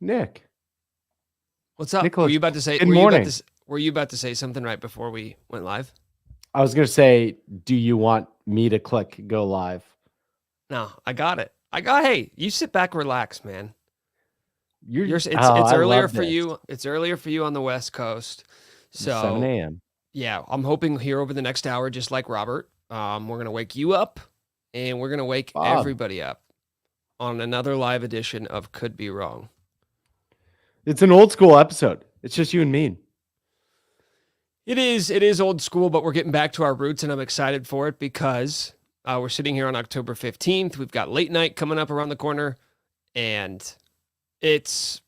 Nick. What's up? Nicholas, Were you about to say? good morning. Were you about to say something right before we went live? I was going to say, do you want me to click go live? No, I got it. Hey, you sit back, relax, man. It's I earlier love for this. you. It's earlier for you on the West Coast. It's 7 So a.m. yeah, I'm hoping here over the next hour, just like Robert, we're gonna wake you up, and we're gonna wake Bob. everybody up on another live edition of Could Be Wrong. It's an old school episode. It's just you and me. It is old school, but we're getting back to our roots, and I'm excited for it because we're sitting here on October 15th. We've got late night coming up around the corner, and it's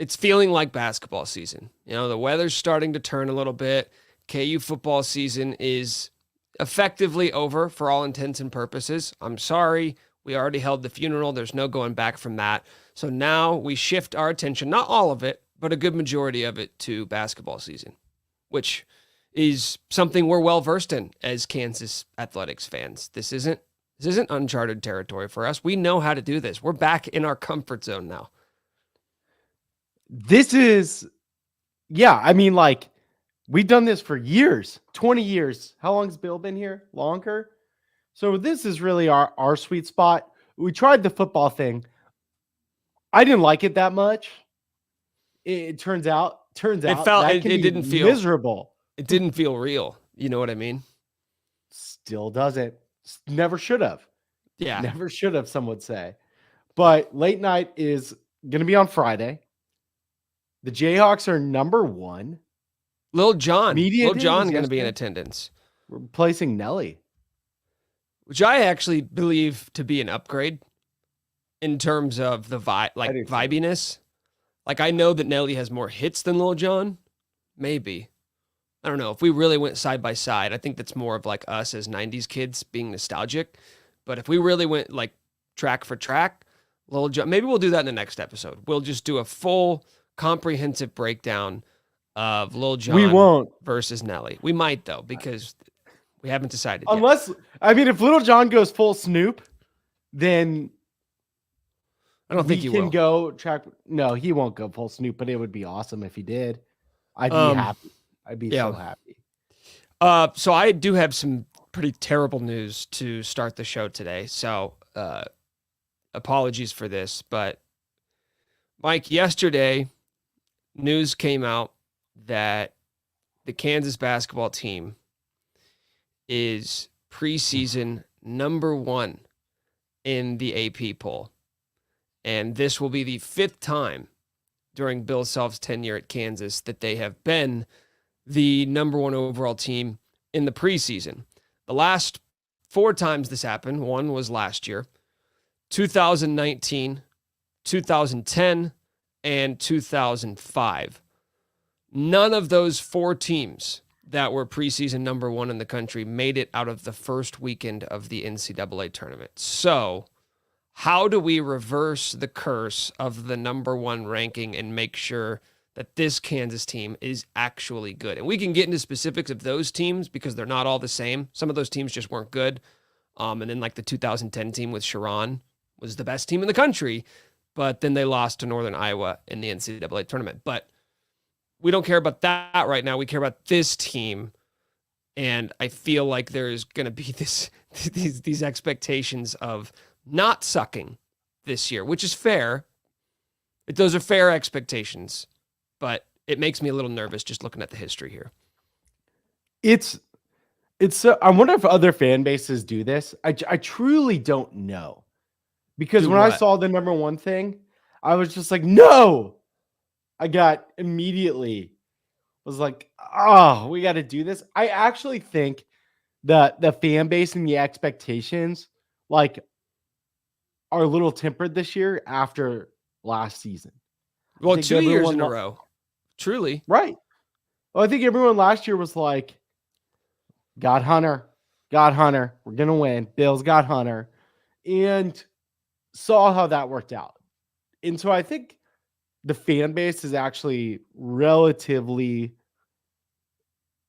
feeling like basketball season. You know, the weather's starting to turn a little bit. KU football season is effectively over for all intents and purposes. I'm sorry, we already held the funeral. There's no going back from that. So now we shift our attention, not all of it, but a good majority of it to basketball season, which is something we're well versed in as Kansas athletics fans. This isn't uncharted territory for us. We know how to do this. We're back in our comfort zone now. This is, yeah, I mean, like, we've done this for years, 20 years. How long has Bill been here? Longer? So this is really our sweet spot. We tried the football thing. I didn't like it that much. It turns out that can be miserable. It didn't feel real. You know what I mean? Still doesn't. Never should have. Yeah. Never should have, some would say. But late night is going to be on Friday. The Jayhawks are number 1. Lil Jon going to be in attendance. We're replacing Nelly. Which I actually believe to be an upgrade in terms of the vibiness. Like, I know that Nelly has more hits than Lil Jon. Maybe. I don't know. If we really went side by side, I think that's more of like us as 90s kids being nostalgic. But if we really went like track for track, Lil Jon, maybe we'll do that in the next episode. We'll just do a full comprehensive breakdown of Lil Jon we won't. Versus Nelly. We might, though, because we haven't decided Unless, yet. I mean, if Lil Jon goes full Snoop, then I don't think he can will. go track. No, he won't go full Snoop, but it would be awesome if he did. I'd be happy. I'd be so happy. So I do have some pretty terrible news to start the show today. So apologies for this, but Mike, yesterday news came out that the Kansas basketball team is preseason number 1 in the AP poll. And this will be the 5th time during Bill Self's tenure at Kansas that they have been the number 1 overall team in the preseason. The last 4 times this happened, one was last year, 2019, 2010, and 2005. None of those 4 teams that were preseason number 1 in the country made it out of the first weekend of the NCAA tournament. So how do we reverse the curse of the number 1 ranking and make sure that this Kansas team is actually good? And we can get into specifics of those teams because they're not all the same. Some of those teams just weren't good. And then like the 2010 team with Sharon was the best team in the country, but then they lost to Northern Iowa in the NCAA tournament. But we don't care about that right now. We care about this team. And I feel like there's going to be these expectations of not sucking this year, which is fair. Those are fair expectations, but it makes me a little nervous just looking at the history here. I wonder if other fan bases do this. I truly don't know, because when I saw the number 1 thing, I was just like, no. I got immediately was like, oh, we got to do this. I actually think that the fan base and the expectations like are a little tempered this year after last season. Well, 2 years in a row. Truly. Right. Well, I think everyone last year was like, got Hunter. We're going to win. Bills got Hunter. And saw how that worked out. And so I think the fan base is actually relatively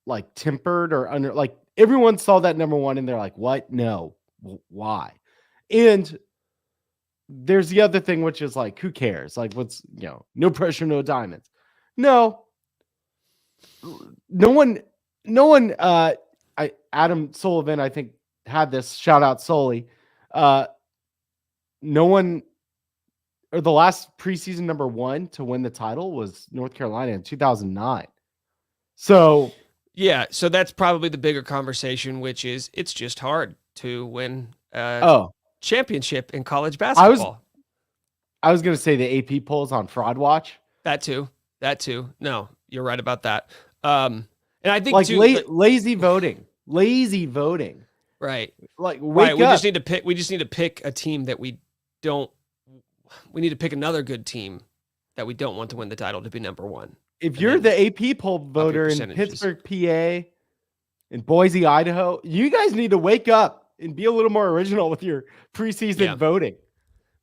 like tempered or under, like everyone saw that number 1 and they're like, what? No. Why? And there's the other thing, which is like, who cares? Like, what's, no pressure, no diamonds. No, no one, no one, Adam Sullivan, I think, had this shout out solely. No one, or the last preseason number 1 to win the title was North Carolina in 2009. So, yeah, so that's probably the bigger conversation, which is it's just hard to win championship in college basketball. I was going to say the AP polls on Fraud Watch. That too. No, you're right about that. And I think like too, lazy voting. Right. Like wake up. We just need to pick a team that we don't. We need to pick another good team that we don't want to win the title to be number 1. If you're the AP poll voter in Pittsburgh, PA, in Boise, Idaho, you guys need to wake up and be a little more original with your preseason voting.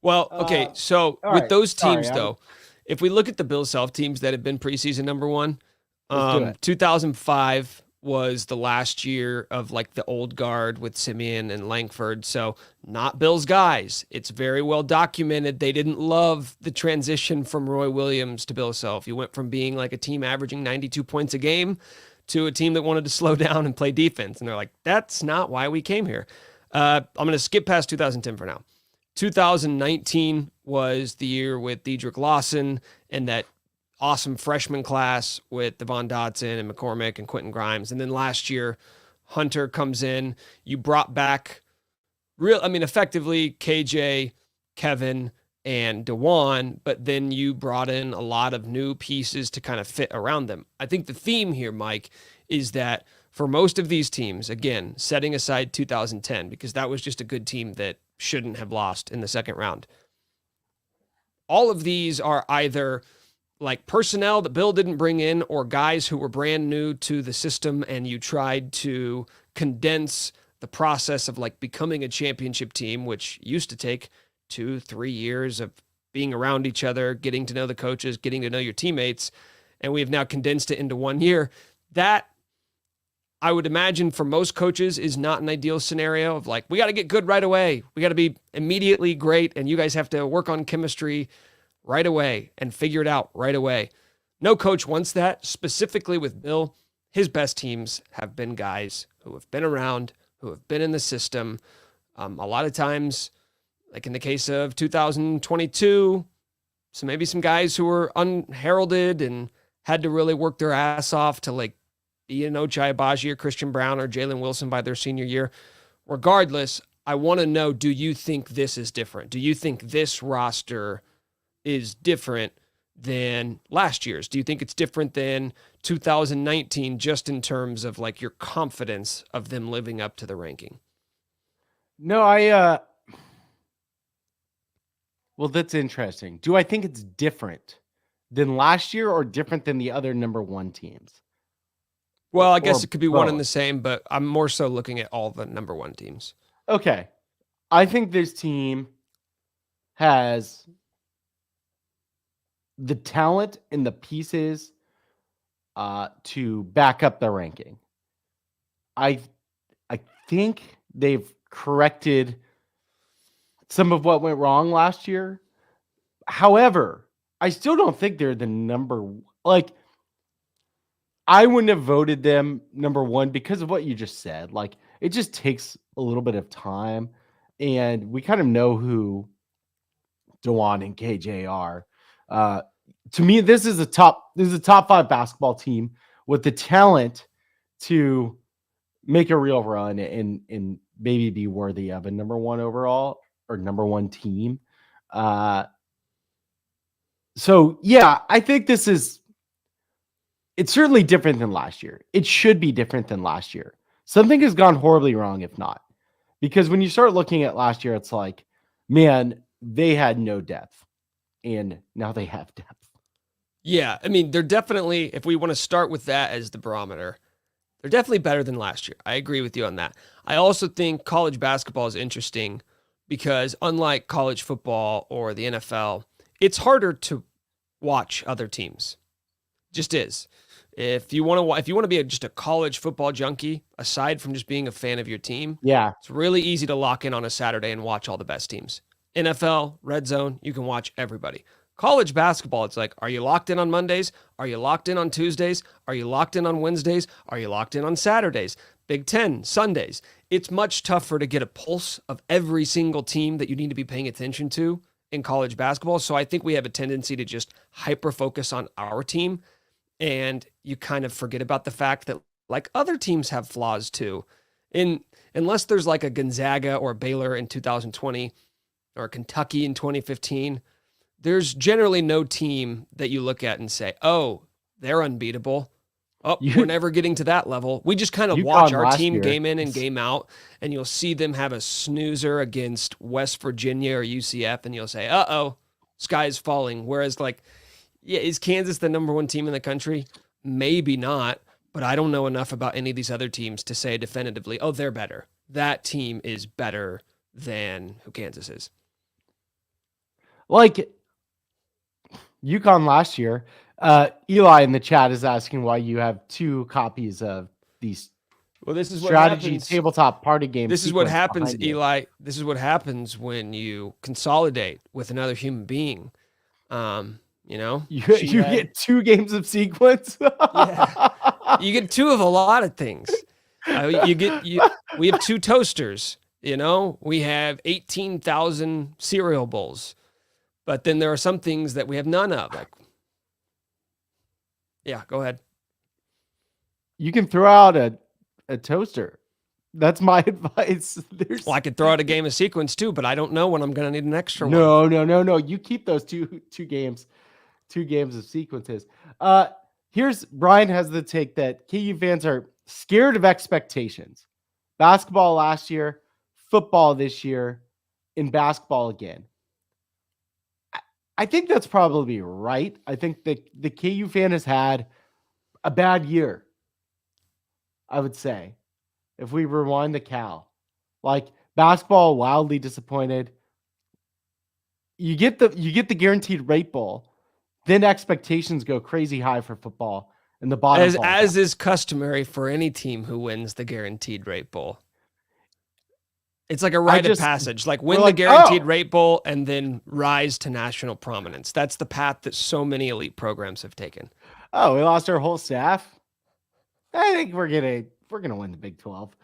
Well, okay, so with those teams, though, if we look at the Bill Self teams that have been preseason number 1, 2005 was the last year of like the old guard with Simeon and Langford. So not Bill's guys. It's very well documented. They didn't love the transition from Roy Williams to Bill Self. You went from being like a team averaging 92 points a game to a team that wanted to slow down and play defense. And they're like, that's not why we came here. I'm going to skip past 2010 for now. 2019 was the year with Dedrick Lawson and that awesome freshman class with Devon Dotson and McCormick and Quentin Grimes. And then last year, Hunter comes in. You brought back effectively KJ, Kevin, and DeJuan, but then you brought in a lot of new pieces to kind of fit around them. I think the theme here, Mike, is that for most of these teams, again, setting aside 2010, because that was just a good team that shouldn't have lost in the second round. All of these are either like personnel that Bill didn't bring in or guys who were brand new to the system, and you tried to condense the process of like becoming a championship team, which used to take 2-3 years of being around each other, getting to know the coaches, getting to know your teammates. And we have now condensed it into 1 year. That, I would imagine, for most coaches is not an ideal scenario of like, we got to get good right away. We got to be immediately great. And you guys have to work on chemistry right away and figure it out right away. No coach wants that. Specifically with Bill, his best teams have been guys who have been around, who have been in the system. A lot of times, like in the case of 2022, so maybe some guys who were unheralded and had to really work their ass off to like be an Ochai Agbaji or Christian Brown or Jalen Wilson by their senior year. Regardless, I want to know, do you think this is different? Do you think this roster is different than last year's? Do you think it's different than 2019 just in terms of like your confidence of them living up to the ranking? No, well, that's interesting. Do I think it's different than last year or different than the other number 1 teams? Well, I guess it could be one and the same, but I'm more so looking at all the number 1 teams. Okay. I think this team has the talent and the pieces to back up the ranking. I think they've corrected some of what went wrong last year. However, I still don't think they're the number, like, I wouldn't have voted them number 1 because of what you just said. Like, it just takes a little bit of time, and we kind of know who DeJuan and KJ are. To me, this is a top 5 basketball team with the talent to make a real run and maybe be worthy of a number 1 overall or number 1 team. So yeah, I think it's certainly different than last year. It should be different than last year. Something has gone horribly wrong if not. Because when you start looking at last year, it's like, man, they had no depth. And now they have depth. Yeah, I mean, they're definitely, if we want to start with that as the barometer, they're definitely better than last year. I agree with you on that. I also think college basketball is interesting because unlike college football or the NFL, it's harder to watch other teams. Just is. If you want to be just a college football junkie, aside from just being a fan of your team, yeah, it's really easy to lock in on a Saturday and watch all the best teams. NFL, Red Zone, you can watch everybody. College basketball, it's like, are you locked in on Mondays? Are you locked in on Tuesdays? Are you locked in on Wednesdays? Are you locked in on Saturdays? Big Ten, Sundays. It's much tougher to get a pulse of every single team that you need to be paying attention to in college basketball. So I think we have a tendency to just hyper focus on our team, and you kind of forget about the fact that like other teams have flaws too. Unless there's like a Gonzaga or Baylor in 2020 or Kentucky in 2015, there's generally no team that you look at and say, oh, they're unbeatable. Oh, we're never getting to that level. We just kind of watch our team game in and game out, and you'll see them have a snoozer against West Virginia or UCF, and you'll say, uh-oh, sky's falling. Whereas, like, yeah, is Kansas the number one team in the country? Maybe not, but I don't know enough about any of these other teams to say definitively, oh, they're better. That team is better than who Kansas is. Like UConn last year, Eli in the chat is asking why you have 2 copies of these this is strategy tabletop party games. This is what happens, Eli. This is what happens when you consolidate with another human being. You know, you get 2 games of sequence. Yeah. You get 2 of a lot of things. We have 2 toasters. You know, we have 18,000 cereal bowls, but then there are some things that we have none of. Like, yeah, go ahead. You can throw out a toaster. That's my advice. Well, I could throw out a game of sequence too, but I don't know when I'm going to need an extra one. No. You keep those two games of sequences. Here's Brian has the take that KU fans are scared of expectations. Basketball last year, football this year, in basketball again. I think that's probably right. I think that the KU fan has had a bad year, I would say, if we rewind the Cal. Like, basketball, wildly disappointed. You get the guaranteed rate bowl, then expectations go crazy high for football, and the bottom as is customary for any team who wins the guaranteed rate bowl. It's like a rite of passage, like win the guaranteed rate bowl and then rise to national prominence. That's the path that so many elite programs have taken. Oh, we lost our whole staff. I think we're gonna win the Big 12.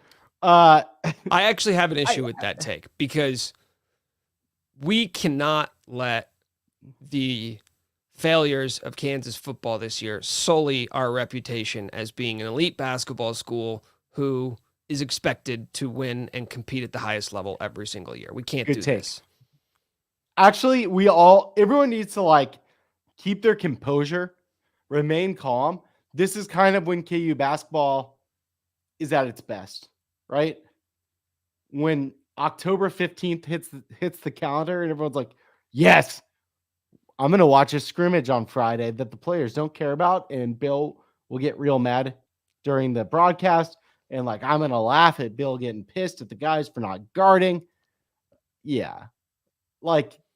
I actually have an issue with that take because we cannot let the failures of Kansas football this year sully our reputation as being an elite basketball school who is expected to win and compete at the highest level every single year. We can't do this. Actually, everyone needs to keep their composure, remain calm. This is kind of when KU basketball is at its best, right? When October 15th hits the calendar and everyone's like, yes, I'm going to watch a scrimmage on Friday that the players don't care about. And Bill will get real mad during the broadcast. And I'm going to laugh at Bill getting pissed at the guys for not guarding. Yeah.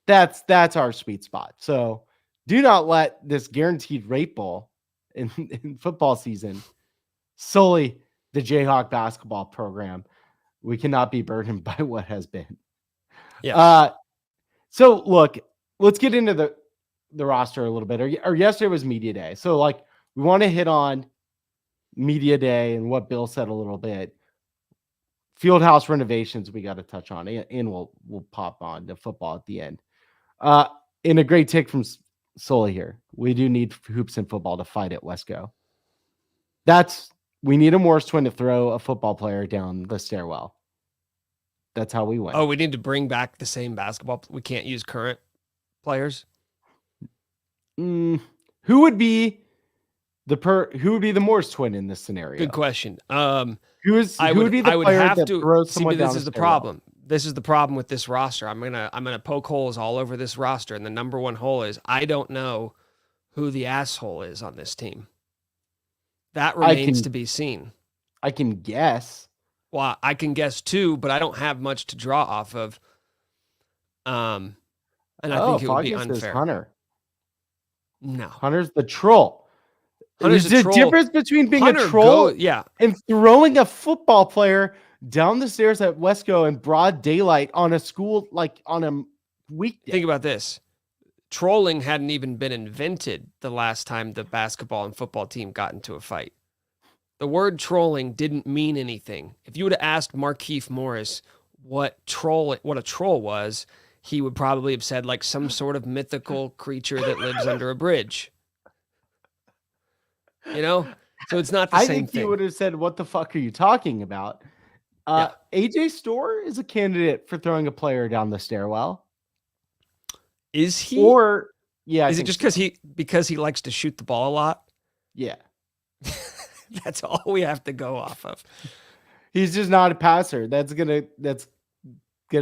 That's our sweet spot. So do not let this guaranteed rate bowl in football season sully the Jayhawk basketball program. We cannot be burdened by what has been. Yeah. So look, let's get into the roster a little bit. Or yesterday was media day. So we want to hit on media day and what Bill said a little bit. Fieldhouse renovations we got to touch on, and we'll pop on to football at the end. In a great take from Sully here, we do need hoops and football to fight at Wesco. We need a Morris twin to throw a football player down the stairwell. That's how we win. Oh, we need to bring back the same basketball. We can't use current players. Who would be the Morris twin in this scenario? Good question. Who would be the player that throws someone down the stairwell? This is the problem. This is the problem with this roster. I'm gonna poke holes all over this roster, and the number one hole is I don't know who the asshole is on this team. That remains to be seen. I can guess. Well, I can guess too, but I don't have much to draw off of. And I think it would be unfair. Hunter. No. Hunter's the troll. There's a difference between being a troll and throwing a football player down the stairs at Wesco in broad daylight on a school, on a weekday. Think about this. Trolling hadn't even been invented the last time the basketball and football team got into a fight. The word trolling didn't mean anything. If you would have asked Markieff Morris what a troll was, he would probably have said like some sort of mythical creature that lives under a bridge. You know? So it's not the same thing. I think he would have said, "What the fuck are you talking about?" AJ Storr is a candidate for throwing a player down the stairwell. Is he? Or yeah, is it just because he likes to shoot the ball a lot? Yeah. That's all we have to go off of. He's just not a passer. That's gonna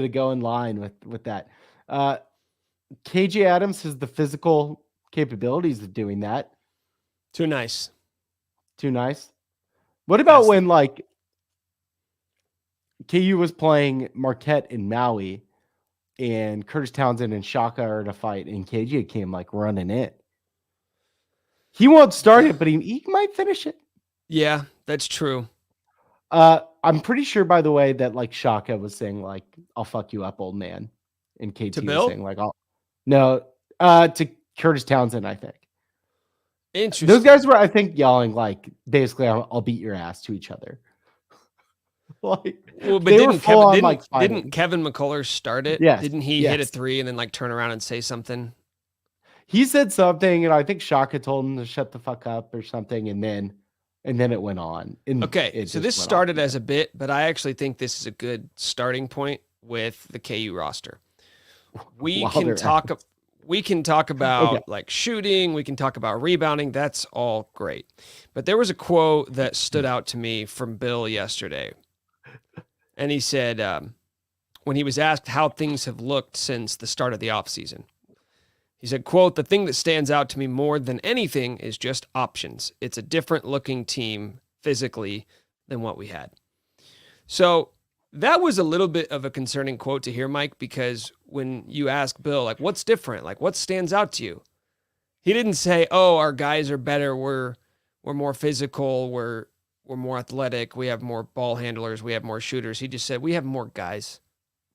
go in line with that. KJ Adams has the physical capabilities of doing that. Too nice. What about when like KU was playing Marquette in Maui and Curtis Townsend and Shaka are in a fight and KJ came like running in? He won't start it, but he might finish it. Yeah, that's true. I'm pretty sure, by the way, that like Shaka was saying like, "I'll fuck you up, old man," and KT was saying like, to Curtis Townsend, I think. Interesting. Those guys were, I think, yelling like basically, "I'll beat your ass" to each other. Like, well, but didn't Kevin McCullough start it? Yes. Didn't he hit a three and then like turn around and say something? He said something, and I think Shaka told him to shut the fuck up or something, and then it went on. Okay, so this started as a bit, but I actually think this is a good starting point with the KU roster. We can talk about like shooting, we can talk about rebounding. That's all great. But there was a quote that stood out to me from Bill yesterday. And he said, when he was asked how things have looked since the start of the offseason, he said, quote, "The thing that stands out to me more than anything is just options. It's a different looking team physically than what we had." So that was a little bit of a concerning quote to hear, Mike, because when you ask Bill, like, what's different? Like, what stands out to you? He didn't say, "Oh, our guys are better. We're more physical. We're more athletic. We have more ball handlers. We have more shooters." He just said, "We have more guys.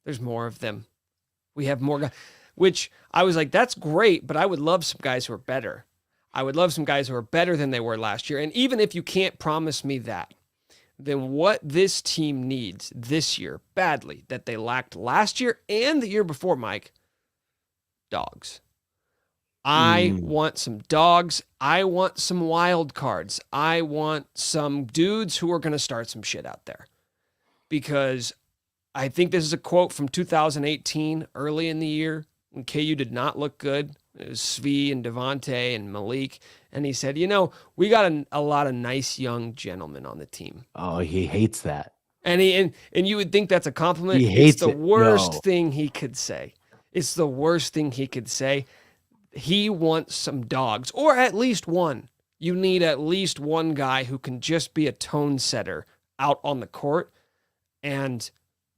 There's more of them. We have more guys." Which I was like, that's great, but I would love some guys who are better. I would love some guys who are better than they were last year. And even if you can't promise me that, then what this team needs this year badly that they lacked last year and the year before, Mike, dogs. I want some dogs. I want some wild cards. I want some dudes who are going to start some shit out there. Because I think this is a quote from 2018, early in the year, when KU did not look good. It was Svi and Devontae and Malik. And he said, we got a lot of nice young gentlemen on the team. Oh, he hates that. And you would think that's a compliment. He hates the worst thing he could say. It's the worst thing he could say. He wants some dogs, or at least one. You need at least one guy who can just be a tone setter out on the court. And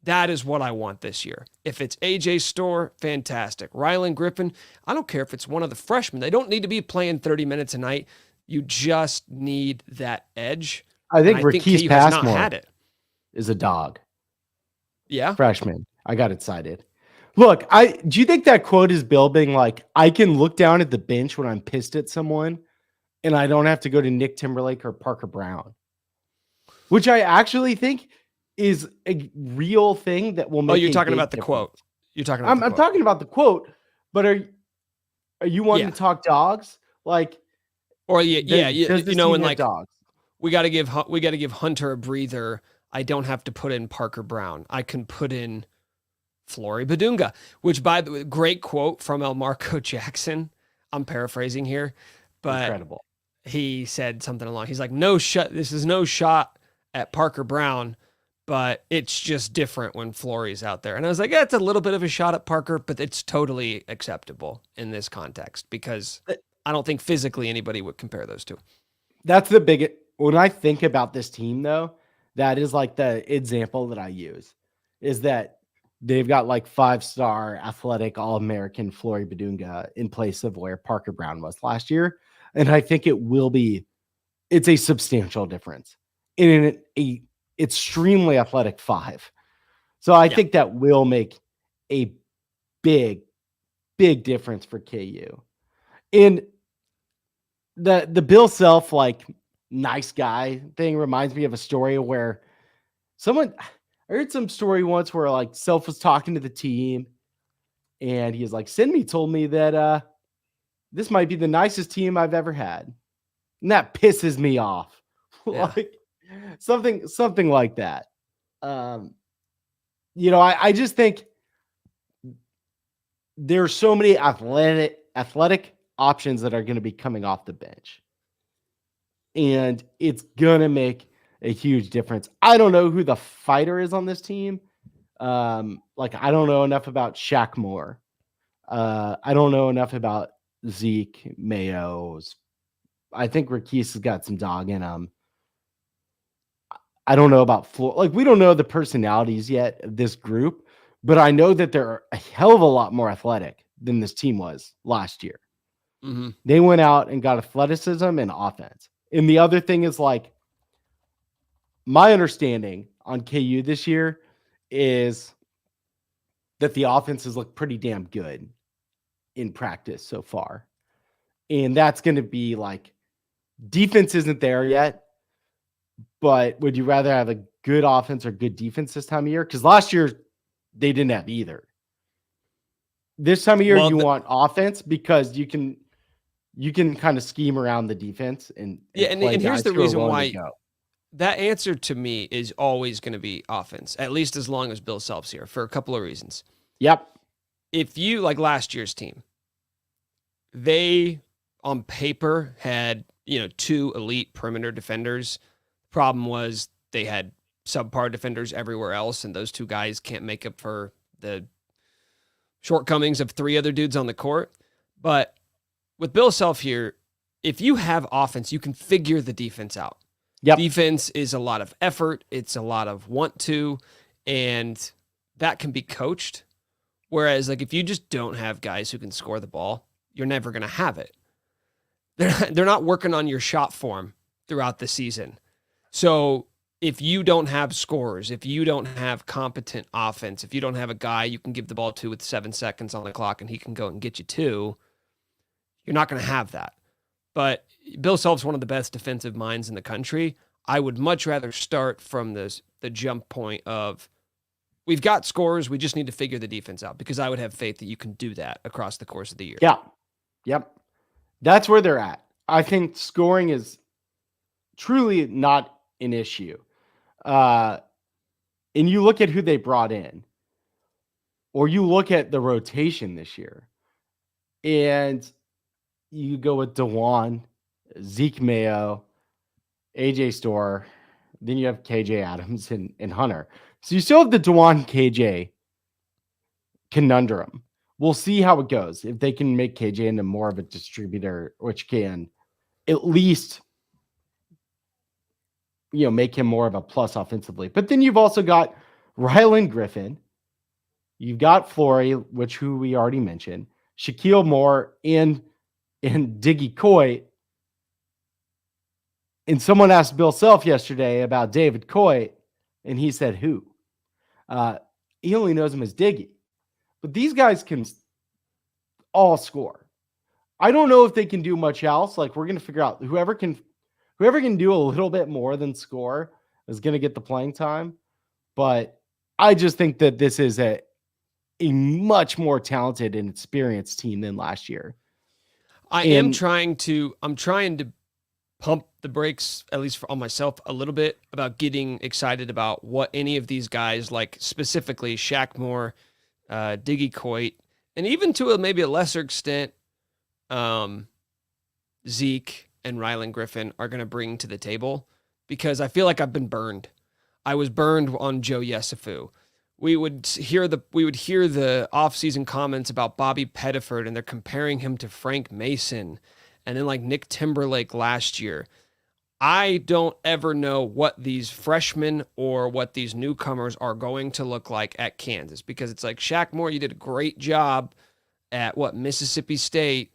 that is what I want this year. If it's AJ Storr, fantastic. Rylan Griffin, I don't care if it's one of the freshmen. They don't need to be playing 30 minutes a night. You just need that edge. I think Rakeem Passmore had it. Is a dog. Yeah. Freshman. I got excited. Look, do you think that quote is Bill being like, I can look down at the bench when I'm pissed at someone and I don't have to go to Nick Timberlake or Parker Brown? Which I actually think is a real thing that will make. Oh, you're talking about the quote. You're talking about I'm talking about the quote, but are you wanting to talk dogs? Like, or and like dogs. We got to give Hunter a breather. I don't have to put in Parker Brown. I can put in Flory Badunga, which, by the way, great quote from Elmarco Jackson. I'm paraphrasing here, but incredible. He said something along. He's like, this is no shot at Parker Brown, but it's just different when Flory's out there. And I was like, it's a little bit of a shot at Parker, but it's totally acceptable in this context because I don't think physically anybody would compare those two. That's the biggest. When I think about this team, though, that is like the example that I use is that they've got like 5-star athletic All-American Flory Badunga in place of where Parker Brown was last year. And I think it's a substantial difference in an extremely athletic 5. So I think that will make a big big difference for KU. And the Bill Self, like, nice guy thing reminds me of a story where I heard some story once where like Self was talking to the team and he's like, Sinmi told me that this might be the nicest team I've ever had. And that pisses me off. Yeah. Like something like that. I just think there's so many athletic options that are going to be coming off the bench. And it's going to make a huge difference. I don't know who the fighter is on this team. I don't know enough about Shaq Moore. I don't know enough about Zeke Mayo. I think Rakis has got some dog in him. I don't know about we don't know the personalities yet of this group, but I know that they're a hell of a lot more athletic than this team was last year. Mm-hmm. They went out and got athleticism and offense. And the other thing is, like, my understanding on KU this year is that the offenses look pretty damn good in practice so far. And that's going to be like, defense isn't there yet, but would you rather have a good offense or good defense this time of year? Because last year they didn't have either. This time of year, you want offense because you can kind of scheme around the defense and here's the reason why that answer to me is always going to be offense, at least as long as Bill Self's here, for a couple of reasons. Yep. If you, like last year's team, they on paper had, 2 elite perimeter defenders. Problem was they had subpar defenders everywhere else, and those 2 guys can't make up for the shortcomings of 3 other dudes on the court. But with Bill Self here, if you have offense, you can figure the defense out. Yep. Defense is a lot of effort. It's a lot of want to, and that can be coached. Whereas, like, if you just don't have guys who can score the ball, you're never going to have it. They're not working on your shot form throughout the season. So if you don't have scorers, if you don't have competent offense, if you don't have a guy you can give the ball to with 7 seconds on the clock and he can go and get you 2, you're not going to have that. But Bill Self's one of the best defensive minds in the country. I would much rather start from the jump point of, we've got scorers, we just need to figure the defense out, because I would have faith that you can do that across the course of the year. Yeah. Yep. That's where they're at. I think scoring is truly not an issue. And you look at who they brought in, or you look at the rotation this year, and you go with DeJuan, Zeke Mayo, AJ Storr, then you have KJ Adams and Hunter. So you still have the DeJuan KJ conundrum. We'll see how it goes. If they can make KJ into more of a distributor, which can at least, make him more of a plus offensively. But then you've also got Rylan Griffin. You've got Flory, who we already mentioned, Shaquille Moore, and Diggy Coit. And someone asked Bill Self yesterday about David Coit, and he said, who? He only knows him as Diggy. But these guys can all score. I don't know if they can do much else. Like, we're going to figure out whoever can do a little bit more than score is going to get the playing time. But I just think that this is a much more talented and experienced team than last year. I'm trying to pump the brakes, at least on myself, a little bit about getting excited about what any of these guys, like specifically Shaq Moore, Diggy Coit, and even to maybe a lesser extent, Zeke and Rylan Griffin are going to bring to the table, because I feel like I've been burned. I was burned on Joe Yesufu. We would hear the offseason comments about Bobby Pettiford, and they're comparing him to Frank Mason, and then like Nick Timberlake last year. I don't ever know what these freshmen or what these newcomers are going to look like at Kansas, because it's like, Shaq Moore, you did a great job at Mississippi State.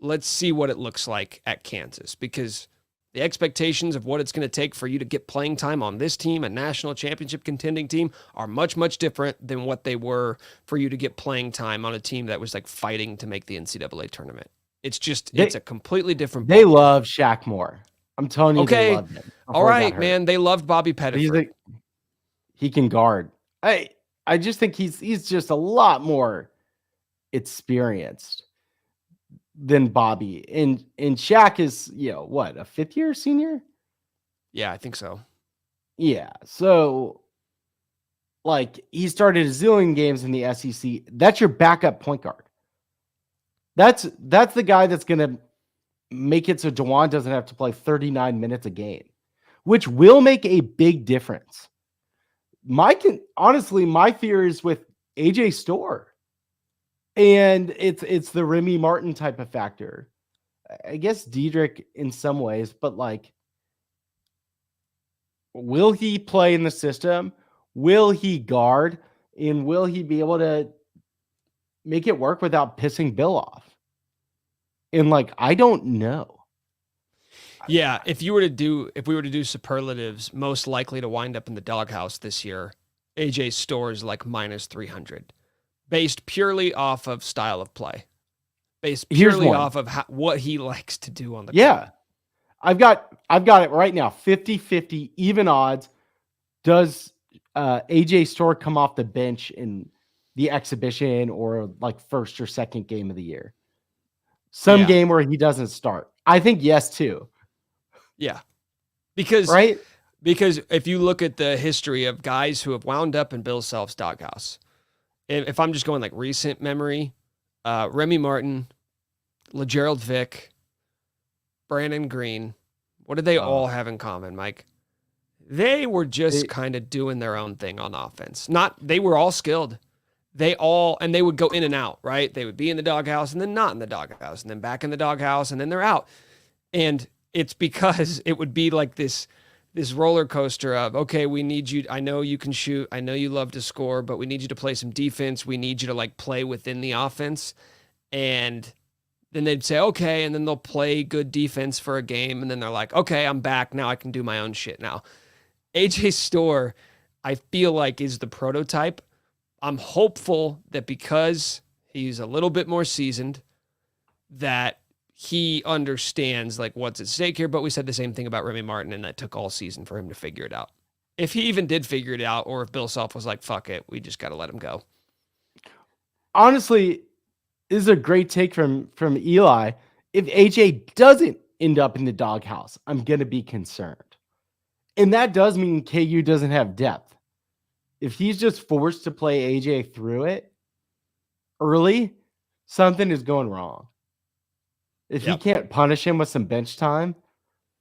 Let's see what it looks like at Kansas, because The expectations of what it's going to take for you to get playing time on this team, a national championship contending team, are much, much different than what they were for you to get playing time on a team that was like fighting to make the NCAA tournament. It's a completely different They ballgame. love Shaq Moore. I'm telling you, Okay. they loved him. All right, man. They loved Bobby Pettiford. He can guard. I just think he's just a lot more experienced than Bobby. And Shaq is, what, a 5th-year senior? Yeah, I think so. Yeah. So, like, he started a zillion games in the SEC. That's your backup point guard. That's the guy that's going to make it so DeJuan doesn't have to play 39 minutes a game, which will make a big difference. Honestly, my fear is with AJ Storr. And it's the Remy Martin type of factor. I guess Diedrich in some ways, but like, will he play in the system? Will he guard? And will he be able to make it work without pissing Bill off? And like, I don't know. Yeah, if we were to do superlatives, most likely to wind up in the doghouse this year, AJ Storr is like minus 300. Based purely off of style of play, based purely off of what he likes to do on the court. I've got it right now, 50-50, even odds. Does AJ Storr come off the bench in the exhibition or like first or second game of the year? Some game where he doesn't start. I think yes, too. Yeah. Because if you look at the history of guys who have wound up in Bill Self's doghouse, if I'm just going like recent memory, Remy Martin, LeGerald Vick, Brandon Green, what did they all have in common, Mike? They were just kind of doing their own thing on offense. They were all skilled. And they would go in and out, right? They would be in the doghouse and then not in the doghouse and then back in the doghouse and then they're out. And it's because it would be like this roller coaster of, okay, we need you. I know you can shoot. I know you love to score, but we need you to play some defense. We need you to like play within the offense. And then they'd say, okay. And then they'll play good defense for a game. And then they're like, okay, I'm back. Now I can do my own shit now. AJ Storr, I feel like, is the prototype. I'm hopeful that because he's a little bit more seasoned, that he understands like what's at stake here. But we said the same thing about Remy Martin, and that took all season for him to figure it out. If he even did figure it out, or if Bill Self was like, fuck it, we just got to let him go. Honestly, this is a great take from Eli. If AJ doesn't end up in the doghouse, I'm going to be concerned. And that does mean KU doesn't have depth. If he's just forced to play AJ through it early, something is going wrong. If he can't punish him with some bench time,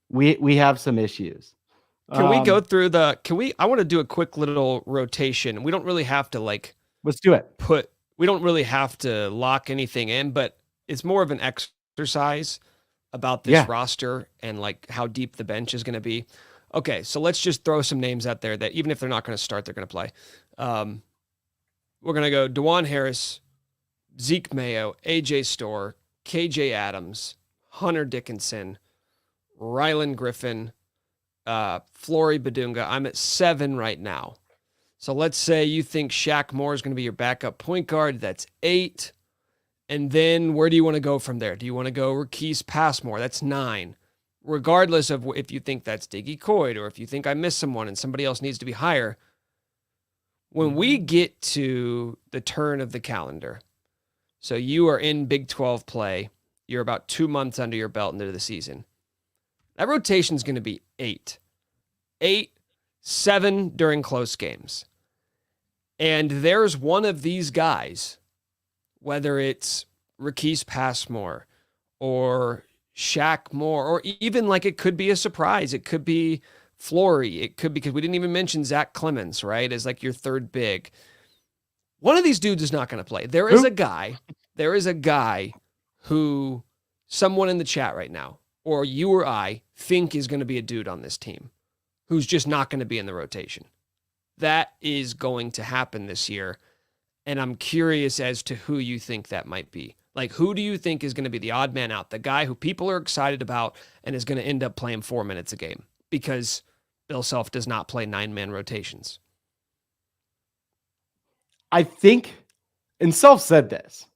we have some issues. Can we go through I want to do a quick little rotation. We don't really have to let's do it. We don't really have to lock anything in, but it's more of an exercise about this roster and like how deep the bench is going to be. Okay, so let's just throw some names out there that even if they're not going to start, they're going to play. We're going to go DeJuan Harris, Zeke Mayo, AJ Storr, KJ Adams, Hunter Dickinson, Rylan Griffin, Flory Badunga. I'm at 7 right now. So let's say you think Shaq Moore is going to be your backup point guard. That's 8. And then where do you want to go from there? Do you want to go Rakeese Passmore? That's 9. Regardless of if you think that's Diggy Coyd or if you think I missed someone and somebody else needs to be higher. When we get to the turn of the calendar, so you are in Big 12 play, you're about 2 months under your belt into the season. That rotation is going to be 8. 8, 7 during close games. And there's one of these guys, whether it's Rakeese Passmore or Shaq Moore, or even like it could be a surprise. It could be Flory. It could be, because we didn't even mention Zach Clemens, right? As like your third big. One of these dudes is not going to play. There is a guy who someone in the chat right now, or you or I, think is going to be a dude on this team who's just not going to be in the rotation. That is going to happen this year. And I'm curious as to who you think that might be. Like, who do you think is going to be the odd man out? The guy who people are excited about and is going to end up playing 4 minutes a game because Bill Self does not play 9-man rotations. I think, and Self said this.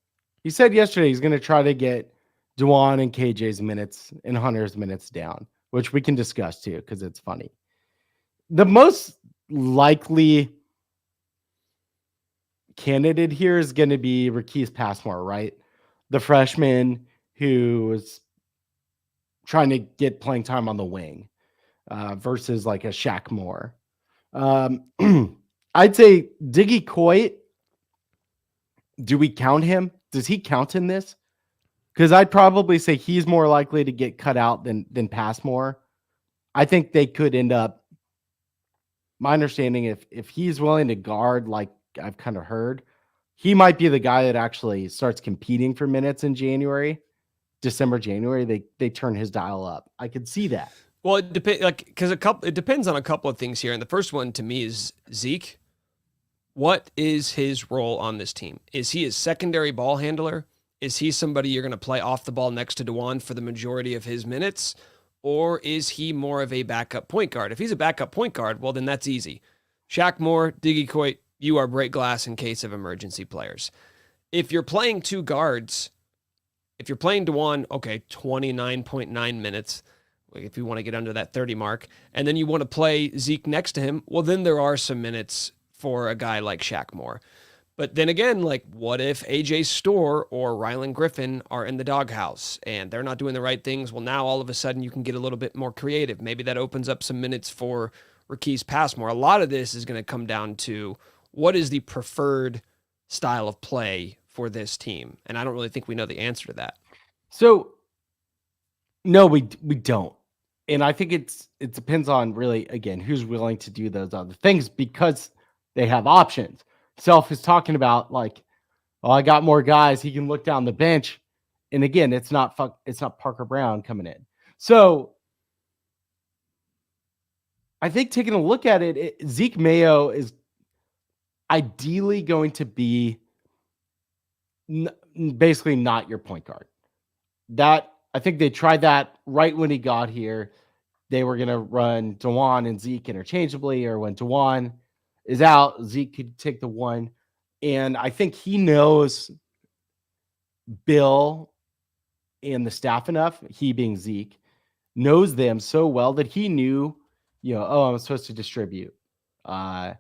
He said yesterday he's going to try to get Dwan and KJ's minutes and Hunter's minutes down, which we can discuss too because it's funny. The most likely candidate here is going to be Rakeem Passmore, right? The freshman who is trying to get playing time on the wing versus like a Shaq Moore. I'd say Diggy Coit. Do we count him? Does he count in this? Because I'd probably say he's more likely to get cut out than Passmore. I think they could end up. My understanding, if he's willing to guard, like I've kind of heard, he might be the guy that actually starts competing for minutes in December, January. They turn his dial up. I could see that. Well, it depends, like, because it depends on a couple of things here. And the first one to me is Zeke. What is his role on this team? Is he a secondary ball handler? Is he somebody you're going to play off the ball next to Dwan for the majority of his minutes? Or is he more of a backup point guard? If he's a backup point guard, well, then that's easy. Shaq Moore, Diggy Coit, you are break glass in case of emergency players. If you're playing two guards, if you're playing Dwan, okay, 29.9 minutes, if you want to get under that 30 mark, and then you want to play Zeke next to him, well, then there are some minutes for a guy like Shaq Moore. But then again, like, what if AJ Storr or Rylan Griffin are in the doghouse and they're not doing the right things? Well, now all of a sudden you can get a little bit more creative. Maybe that opens up some minutes for Rakeem Passmore. A lot of this is going to come down to what is the preferred style of play for this team. And I don't really think we know the answer to that. So, no, we don't. And I think it depends on really, again, who's willing to do those other things because they have options. Self is talking about like, oh, I got more guys. He can look down the bench. And again, it's not Parker Brown coming in. So I think taking a look at it, Zeke Mayo is ideally going to be basically not your point guard. That I think they tried that right when he got here. They were going to run Dwan and Zeke interchangeably, or when Dwan is out, Zeke could take the one. And I think he knows Bill and the staff enough, he being Zeke, knows them so well that he knew, I'm supposed to distribute. And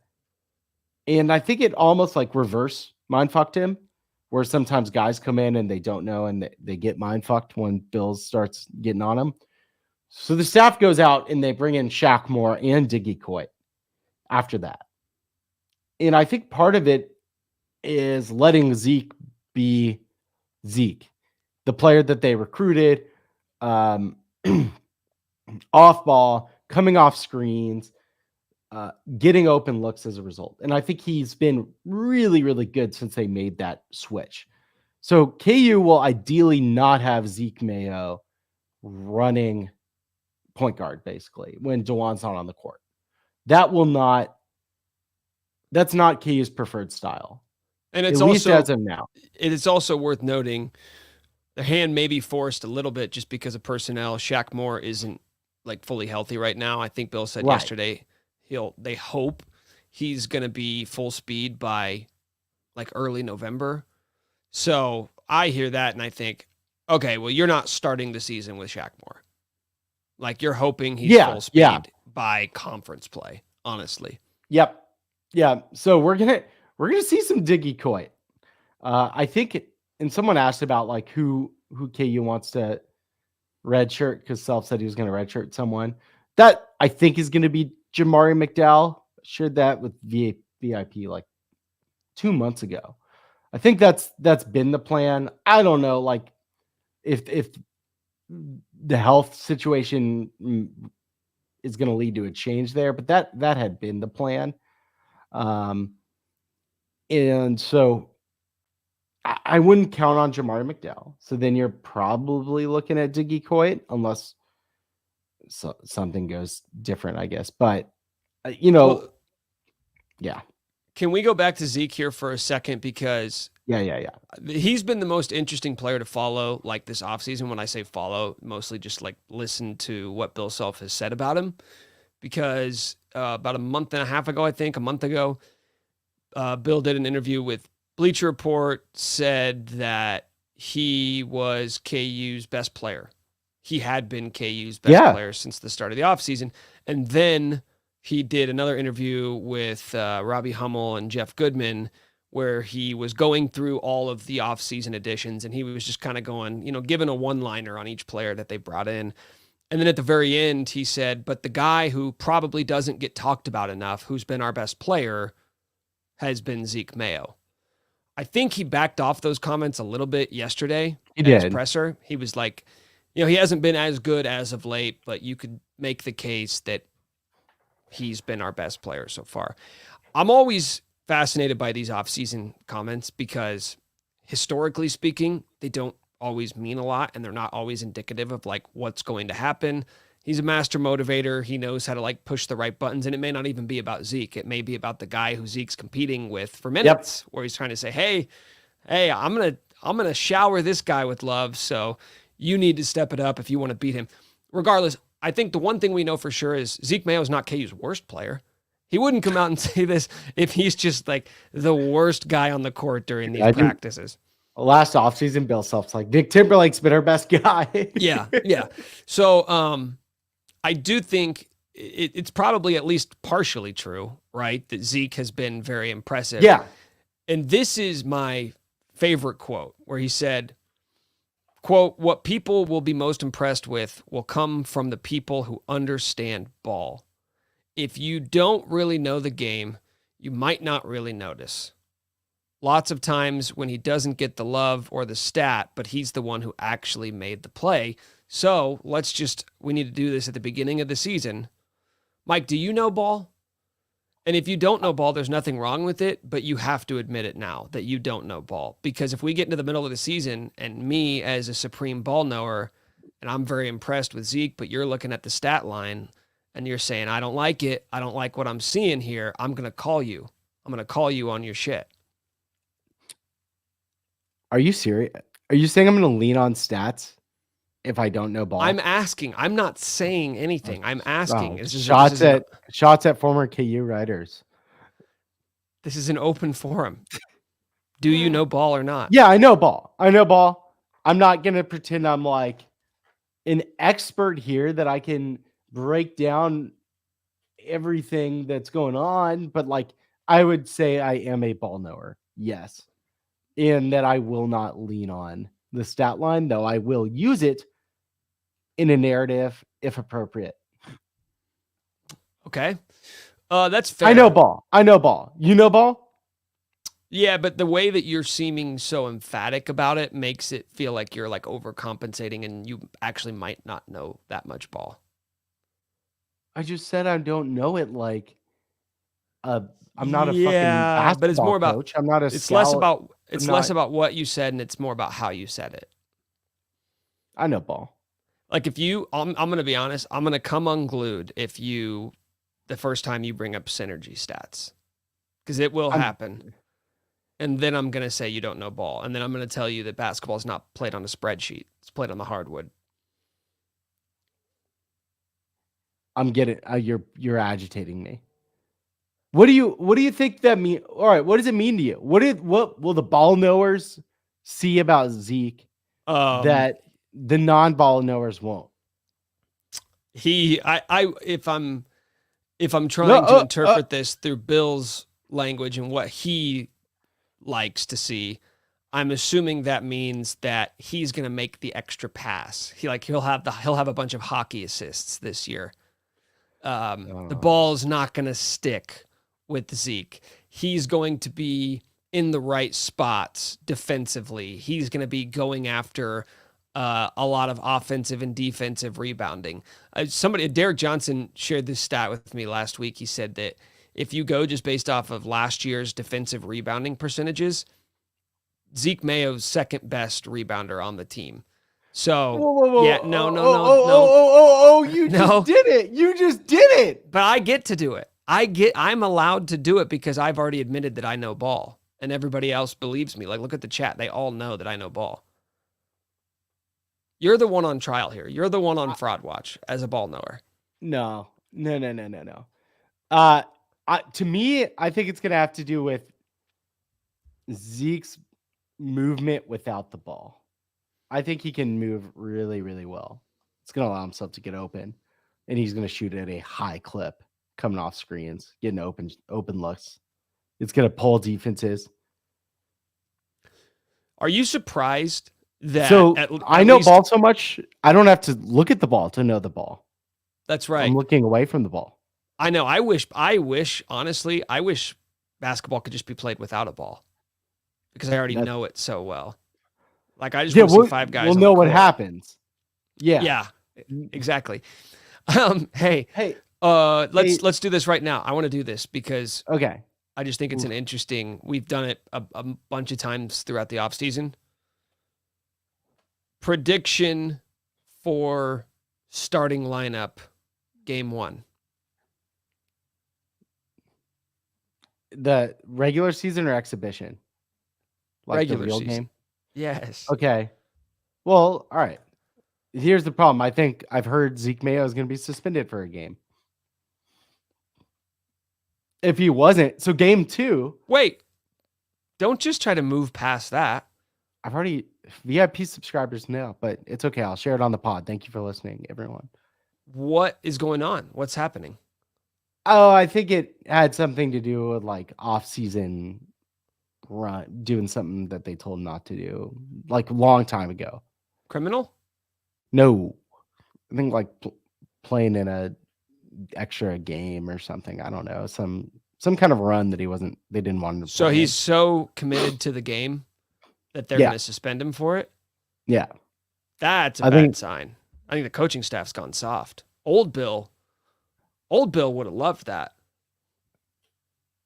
I think it almost like reverse mind fucked him, where sometimes guys come in and they don't know and they get mind fucked when Bill starts getting on them. So the staff goes out and they bring in Shaq Moore and Diggy Coit after that. And I think part of it is letting Zeke be Zeke, the player that they recruited, off ball, coming off screens, getting open looks as a result. And I think he's been really, really good since they made that switch. So KU will ideally not have Zeke Mayo running point guard, basically, when Dwan's not on the court. That's not KU's preferred style. And it's at least also, as of now. It is also worth noting the hand may be forced a little bit just because of personnel. Shaq Moore isn't like fully healthy right now. I think Bill said yesterday they hope he's going to be full speed by like early November. So I hear that and I think, okay, well, you're not starting the season with Shaq Moore. Like you're hoping he's full speed by conference play, honestly. Yep. Yeah. So we're gonna see some Diggy Coit. I think and someone asked about like who KU wants to redshirt because Self said he was going to redshirt someone. That I think is going to be Jamari McDowell. Shared that with VIP like 2 months ago. I think that's been the plan. I don't know, like if the health situation is going to lead to a change there, but that had been the plan. And so I wouldn't count on Jamari McDowell. So then you're probably looking at Diggy Coit unless something goes different, I guess. But, yeah. Can we go back to Zeke here for a second? Because Yeah. He's been the most interesting player to follow like this offseason. When I say follow, mostly just like listen to what Bill Self has said about him. Because about a month and a half ago, a month ago, Bill did an interview with Bleacher Report, said that he was KU's best player. He had been KU's best player since the start of the offseason. And then he did another interview with Robbie Hummel and Jeff Goodman, where he was going through all of the offseason additions, and he was just kind of going, giving a one-liner on each player that they brought in. And then at the very end, he said, but the guy who probably doesn't get talked about enough, who's been our best player, has been Zeke Mayo. I think he backed off those comments a little bit yesterday in his presser. He was like, he hasn't been as good as of late, but you could make the case that he's been our best player so far. I'm always fascinated by these offseason comments because historically speaking, they don't always mean a lot and they're not always indicative of like what's going to happen. He's a master motivator. He knows how to like push the right buttons, and it may not even be about Zeke. It may be about the guy who Zeke's competing with for minutes, where he's trying to say, hey, I'm going to shower this guy with love. So you need to step it up if you want to beat him. Regardless, I think the one thing we know for sure is Zeke Mayo is not KU's worst player. He wouldn't come out and say this if he's just like the worst guy on the court during these practices. Last offseason, Bill Self's like, Nick Timberlake's been our best guy. Yeah. So I do think it's probably at least partially true, right? That Zeke has been very impressive. Yeah. And this is my favorite quote where he said, quote, what people will be most impressed with will come from the people who understand ball. If you don't really know the game, you might not really notice. Lots of times when he doesn't get the love or the stat, but he's the one who actually made the play. So we need to do this at the beginning of the season. Mike, do you know ball? And if you don't know ball, there's nothing wrong with it, but you have to admit it now that you don't know ball. Because if we get into the middle of the season and me as a supreme ball knower, and I'm very impressed with Zeke, but you're looking at the stat line and you're saying, I don't like it. I don't like what I'm seeing here. I'm going to call you. I'm going to call you on your shit. Are you serious? Are you saying I'm going to lean on stats if I don't know ball? I'm asking. I'm not saying anything. I'm asking. Oh, shots at former KU writers. This is an open forum. Do you know ball or not? Yeah, I know ball. I'm not going to pretend I'm like an expert here that I can break down everything that's going on, but like I would say I am a ball knower. Yes. And that I will not lean on the stat line, though I will use it in a narrative if appropriate. Okay. That's fair. I know ball. You know ball? Yeah, but the way that you're seeming so emphatic about it makes it feel like you're like overcompensating and you actually might not know that much ball. I just said I don't know it like I'm not a fucking basketball but it's more about coach. I'm not a it's scout. less about what you said and it's more about how you said it. I know ball. Like if I'm going to be honest, I'm going to come unglued if the first time you bring up synergy stats, because it will happen. And then I'm going to say you don't know ball. And then I'm going to tell you that basketball is not played on a spreadsheet. It's played on the hardwood. I'm getting you're agitating me. What do you think that mean? All right, what does it mean to you? What will the ball knowers see about Zeke that the non-ball knowers won't? If I'm trying to interpret this through Bill's language and what he likes to see, I'm assuming that means that he's going to make the extra pass. He'll have a bunch of hockey assists this year. The ball's not going to stick with Zeke. He's going to be in the right spots defensively. He's going to be going after a lot of offensive and defensive rebounding. Derek Johnson shared this stat with me last week. He said that if you go just based off of last year's defensive rebounding percentages, Zeke Mayo's second best rebounder on the team. So, you just did it. You just did it. But I get to do it. I'm allowed to do it because I've already admitted that I know ball. and everybody else believes me. Like, look at the chat. They all know that I know ball. You're the one on trial here. You're the one on fraud watch as a ball knower. No. To me, I think it's going to have to do with Zeke's movement without the ball. I think he can move really, really well. It's going to allow himself to get open, and he's going to shoot at a high clip coming off screens, getting open looks. It's going to pull defenses. Are you surprised that I know ball so much, I don't have to look at the ball to know the ball. That's right. I'm looking away from the ball. I know. I wish, honestly, I wish basketball could just be played without a ball because I already know it so well. Like, I just want to see five guys. We'll know what happens. Yeah, exactly. Hey, let's do this right now. I want to do this because I just think it's an interesting. We've done it a bunch of times throughout the offseason. Prediction for starting lineup, game 1. The regular season or exhibition? Like regular the real season. Game? Yes. Okay. Well, all right. Here's the problem. I think I've heard Zeke Mayo is going to be suspended for a game. If he wasn't, so game 2. Wait. Don't just try to move past that. I've already VIP subscribers now, but it's okay. I'll share it on the pod. Thank you for listening, everyone. What is going on? What's happening? Oh, I think it had something to do with like off-season run, doing something that they told him not to do, like a long time ago. Criminal? No, I think like playing in a extra game or something. I don't know, some kind of run that they didn't want him to play. So he's so committed to the game that they're going to suspend him for it? Yeah. That's a bad sign. I think the coaching staff's gone soft. Old Bill would have loved that.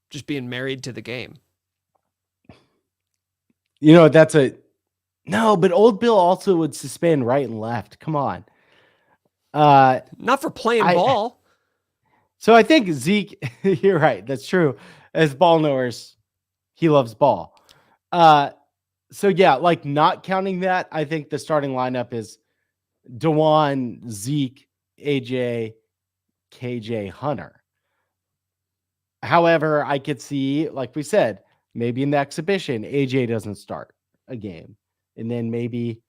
Just being married to the game. You know, but Old Bill also would suspend right and left. Come on. Not for playing ball. So I think Zeke, you're right. That's true. As ball knowers, he loves ball. So yeah, like not counting that, I think the starting lineup is DeJuan, Zeke, AJ, KJ, Hunter. However, I could see, like we said, maybe in the exhibition, AJ doesn't start a game. And then maybe,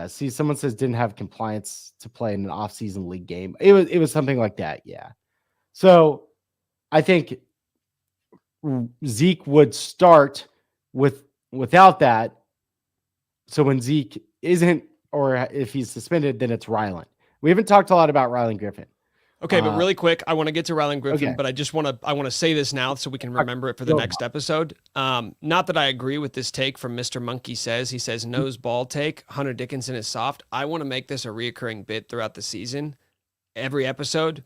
see, someone says didn't have compliance to play in an off-season league game. It was something like that, yeah. So I think Zeke would start without that. So when Zeke isn't, or if he's suspended, then it's Ryland. We haven't talked a lot about Ryland Griffin. Okay, but really quick, I want to get to Ryland Griffin, but I want to say this now so we can remember it for the next episode. Not that I agree with this take from Mr. Monkey Says. He says, nose ball take, Hunter Dickinson is soft. I want to make this a reoccurring bit throughout the season. Every episode,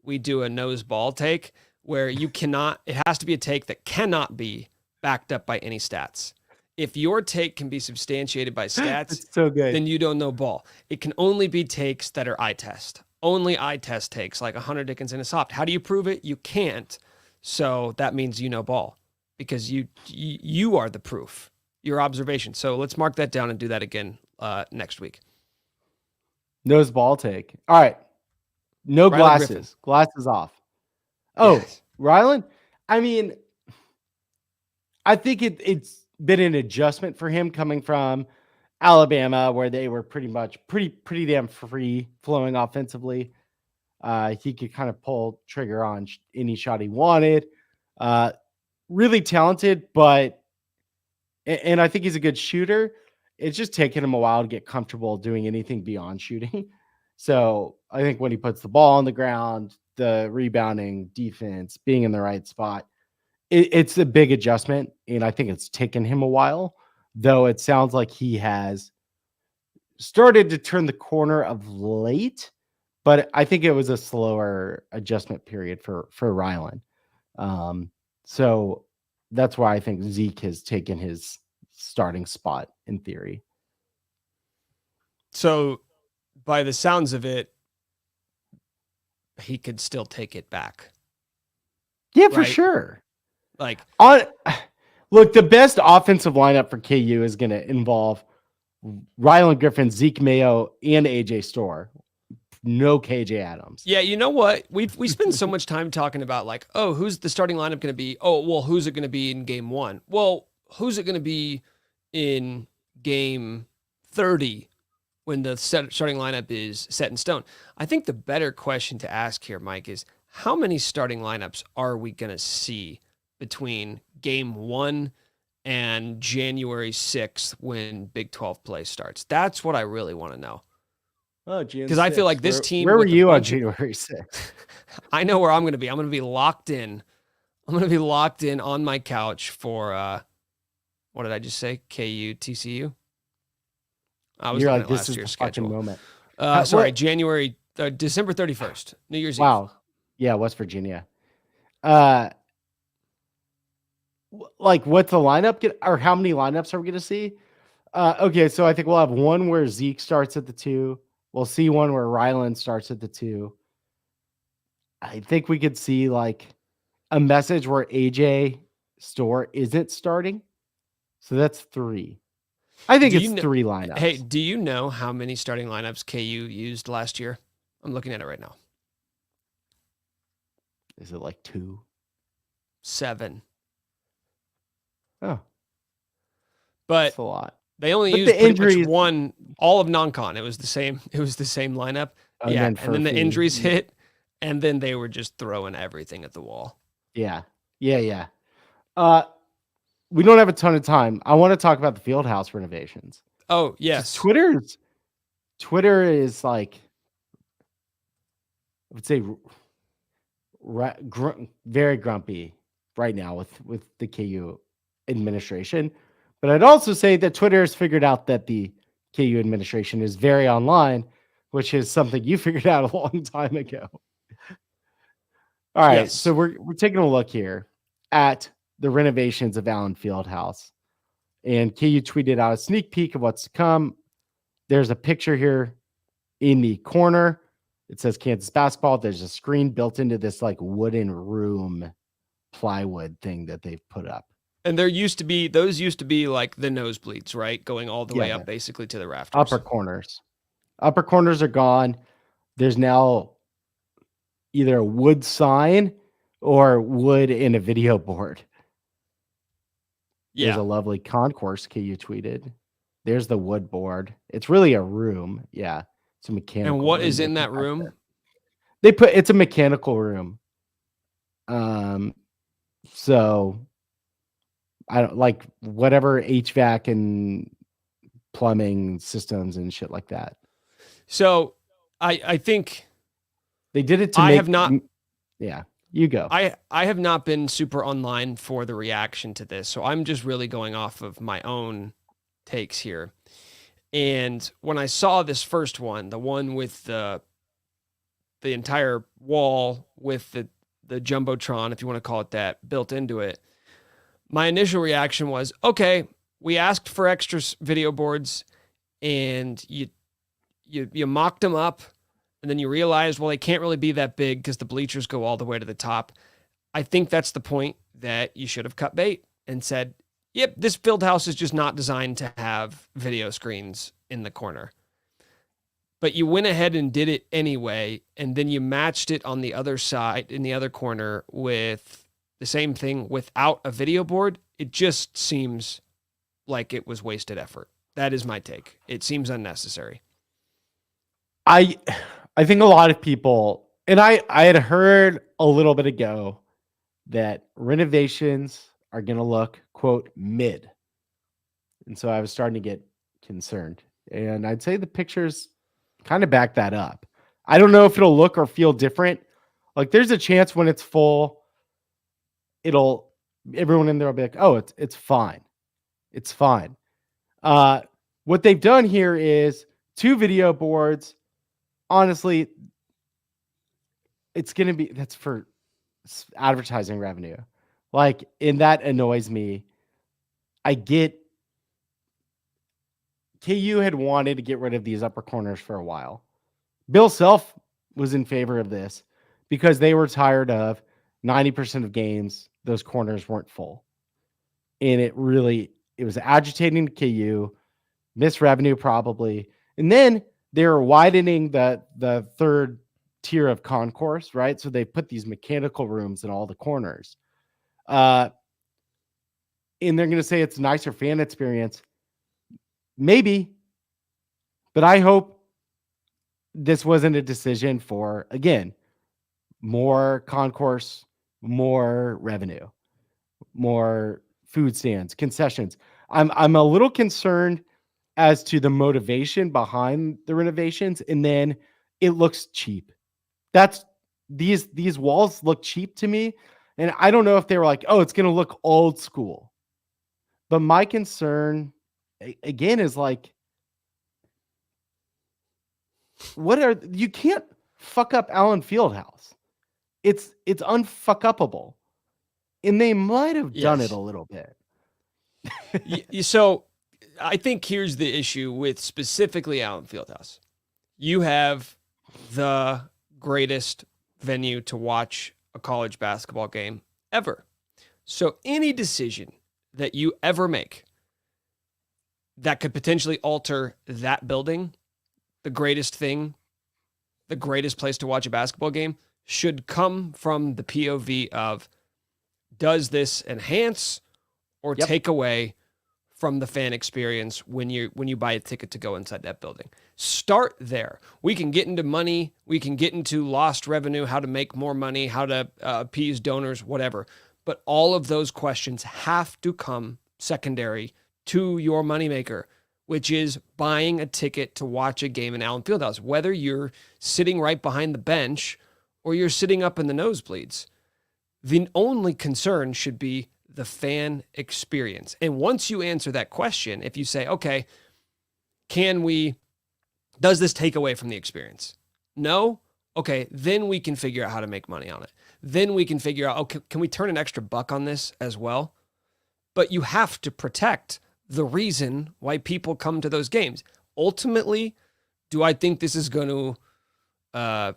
we do a nose ball take where it has to be a take that cannot be backed up by any stats. If your take can be substantiated by stats, so good. Then you don't know ball. It can only be takes that are eye test. Only eye test takes, like 100 Dickinson is soft. How do you prove it? You can't. So that means you know ball because you are the proof, your observation. So let's mark that down and do that again next week. Nose ball take. All right. No Ryland glasses. Griffin. Glasses off. Oh, yes. Ryland? I mean, I think it's been an adjustment for him coming from Alabama, where they were pretty damn free flowing offensively. He could kind of pull trigger on any shot he wanted. Really talented, and I think he's a good shooter. It's just taken him a while to get comfortable doing anything beyond shooting. So I think when he puts the ball on the ground, the rebounding, defense, being in the right spot, it's a big adjustment, and I think it's taken him a while. Though it sounds like he has started to turn the corner of late, but I think it was a slower adjustment period for Ryland. So that's why I think Zeke has taken his starting spot in theory. So by the sounds of it, he could still take it back. Yeah, for sure. Like Look, the best offensive lineup for KU is going to involve Ryland Griffin, Zeke Mayo, and AJ Storr. No KJ Adams. Yeah, you know what? We spend so much time talking about like, oh, who's the starting lineup going to be? Oh, well, who's it going to be in game 1? Well, who's it going to be in game 30 when the starting lineup is set in stone? I think the better question to ask here, Mike, is how many starting lineups are we going to see between game 1 and January 6th when Big 12 play starts? That's what I really want to know. Oh, because I feel like this team. Where were you on January 6th? I know where I'm going to be. I'm going to be locked in. I'm going to be locked in on my couch for what did I just say? KU TCU. I was You're looking like, at this last is year's the fucking schedule. moment. Sorry, December 31st, New Year's Eve. Wow. Yeah, West Virginia. Like, what's the lineup or how many lineups are we going to see? Okay, so I think we'll have one where Zeke starts at the 2. We'll see one where Ryland starts at the 2. I think we could see like a message where AJ Storr isn't starting. So that's 3. I think it's 3 lineups. Hey, do you know how many starting lineups KU used last year? I'm looking at it right now. Is it like 2? 7. Oh. But that's a lot. They only used the injuries, one, all of non-con. It was the same lineup. And then the injuries hit, and then they were just throwing everything at the wall. Yeah. We don't have a ton of time. I want to talk about the Fieldhouse renovations. Oh, yes. Twitter is like, I would say, very grumpy right now with the KU administration. But I'd also say that Twitter has figured out that the KU administration is very online, which is something you figured out a long time ago. All right, so we're taking a look here at the renovations of Allen Fieldhouse. And KU tweeted out a sneak peek of what's to come. There's a picture here in the corner. It says Kansas basketball. There's a screen built into this like wooden room plywood thing that they've put up. And those used to be like the nosebleeds, right? Going all the way up basically to the rafters. Upper corners are gone. There's now either a wood sign or wood in a video board. Yeah. There's a lovely concourse KU tweeted. There's the wood board. It's really a room. Yeah. It's a mechanical. And what is in that room? It's a mechanical room. So I don't like whatever HVAC and plumbing systems and shit like that. So I think they did it to Yeah, you go. I have not been super online for the reaction to this, so I'm just really going off of my own takes here. And when I saw this first one, the one with the entire wall with the Jumbotron, if you want to call it that, built into it, my initial reaction was, okay, we asked for extra video boards and you mocked them up, and then you realized, well, they can't really be that big because the bleachers go all the way to the top. I think that's the point that you should have cut bait and said, yep, this Fieldhouse is just not designed to have video screens in the corner. But you went ahead and did it anyway, and then you matched it on the other side, in the other corner, with the same thing without a video board. It just seems like it was wasted effort. That is my take. It seems unnecessary. I think a lot of people, and I had heard a little bit ago that renovations are going to look, quote, mid. And so I was starting to get concerned. And I'd say the pictures kind of back that up. I don't know if it'll look or feel different. Like there's a chance when it's full, everyone in there will be like, oh, it's fine. It's fine. What they've done here is 2 video boards. Honestly, that's for advertising revenue. Like, and that annoys me. I get KU had wanted to get rid of these upper corners for a while. Bill Self was in favor of this because they were tired of 90% of games, those corners weren't full. and it was agitating to KU, missed revenue probably. And then they were widening the third tier of concourse, right? So they put these mechanical rooms in all the corners. And they're going to say it's a nicer fan experience. Maybe, but I hope this wasn't a decision for, again, more concourse, more revenue, more food stands, concessions. I'm a little concerned as to the motivation behind the renovations, and then it looks cheap. That's these walls look cheap to me, and I don't know if they were like, oh, it's going to look old school. But my concern again is like, you can't fuck up Allen Fieldhouse. It's unfuck-upable. And they might have done it a little bit. So I think here's the issue with specifically Allen Fieldhouse. You have the greatest venue to watch a college basketball game ever. So any decision that you ever make that could potentially alter that building, the greatest thing, the greatest place to watch a basketball game, should come from the POV of, does this enhance or take away from the fan experience when you buy a ticket to go inside that building? Start there. We can get into money. We can get into lost revenue, how to make more money, how to appease donors, whatever. But all of those questions have to come secondary to your moneymaker, which is buying a ticket to watch a game in Allen Fieldhouse, whether you're sitting right behind the bench or you're sitting up in the nosebleeds. The only concern should be the fan experience. And once you answer that question, if you say, okay, does this take away from the experience? No? Okay, then we can figure out how to make money on it. Then we can figure out, okay, can we turn an extra buck on this as well? But you have to protect the reason why people come to those games. Ultimately, do I think this is going to have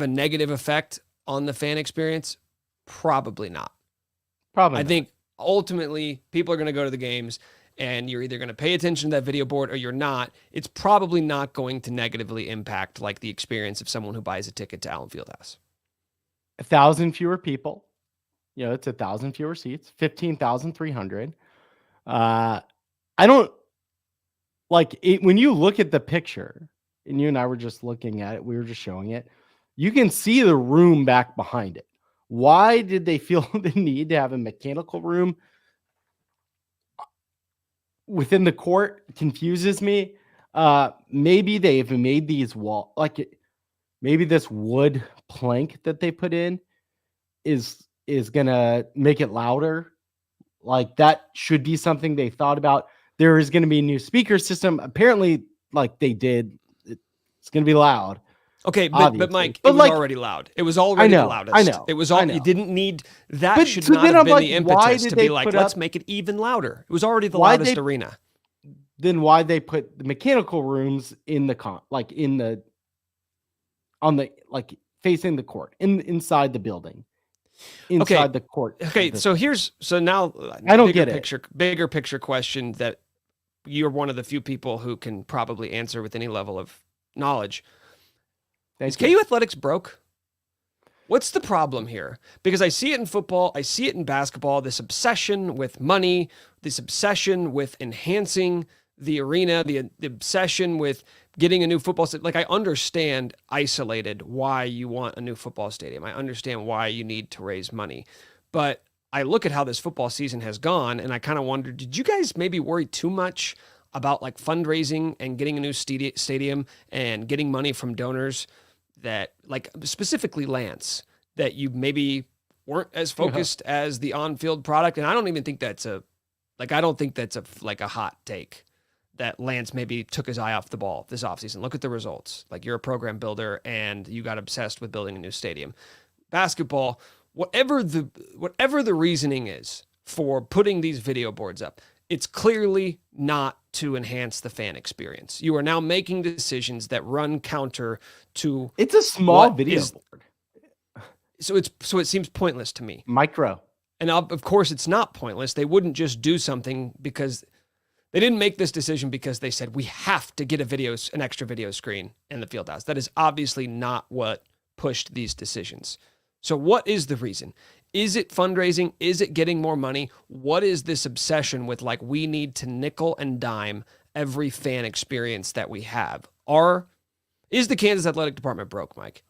a negative effect on the fan experience? Probably not. I think ultimately people are going to go to the games and you're either going to pay attention to that video board or you're not. It's probably not going to negatively impact like the experience of someone who buys a ticket to Allen Fieldhouse. 1,000 fewer people. It's 1,000 fewer seats, 15,300. I don't like it when you look at the picture, and you and I were just looking at it. We were just showing it. You can see the room back behind it. Why did they feel the need to have a mechanical room within the court? It confuses me. Maybe they've made these maybe this wood plank that they put in is gonna make it louder. Like that should be something they thought about. There is going to be a new speaker system. Apparently, like they did, it's going to be loud. Okay, but Mike, it was already loud. It was already the loudest. I know. It was all. You didn't need that. But, should not have been the impetus to be like, let's make it even louder. It was already the loudest arena. Then why they put the mechanical rooms in the facing the court inside the building, inside the court. Okay, so now I don't get it. Bigger picture question that you're one of the few people who can probably answer with any level of knowledge. Is KU athletics broke? What's the problem here? Because I see it in football, I see it in basketball, this obsession with money, this obsession with enhancing the arena, the obsession with getting a new football stadium. Like, I understand isolated why you want a new football stadium. I understand why you need to raise money. But I look at how this football season has gone, and I kind of wonder, did you guys maybe worry too much about like fundraising and getting a new stadium and getting money from donors that, like, specifically Lance, that you maybe weren't as focused as the on-field product? And I don't even think that's a hot take that Lance maybe took his eye off the ball this offseason. Look at the results. Like, you're a program builder and you got obsessed with building a new stadium. Basketball, whatever the reasoning is for putting these video boards up, it's clearly not to enhance the fan experience. You are now making decisions that run counter to. It's a small video board. So it seems pointless to me. Micro. And of course, it's not pointless. They wouldn't just do something because they didn't make this decision because they said we have to get an extra video screen in the Fieldhouse. That is obviously not what pushed these decisions. So what is the reason? Is it fundraising? Is it getting more money? What is this obsession with like we need to nickel and dime every fan experience that we have? Is the Kansas Athletic Department broke, Mike?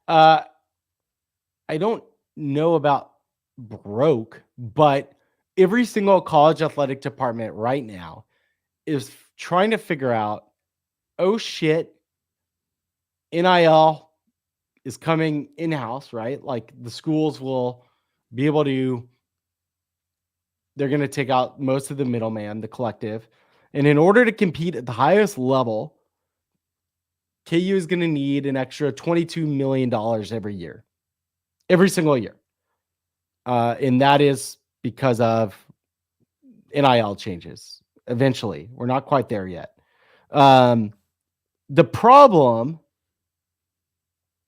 I don't know about broke, but every single college athletic department right now is trying to figure out, oh shit, NIL is coming in-house, right? Like the schools will be able to, they're going to take out most of the middleman, the collective. And in order to compete at the highest level, KU is going to need an extra $22 million every year, every single year. And that is because of NIL changes. Eventually, we're not quite there yet. The problem,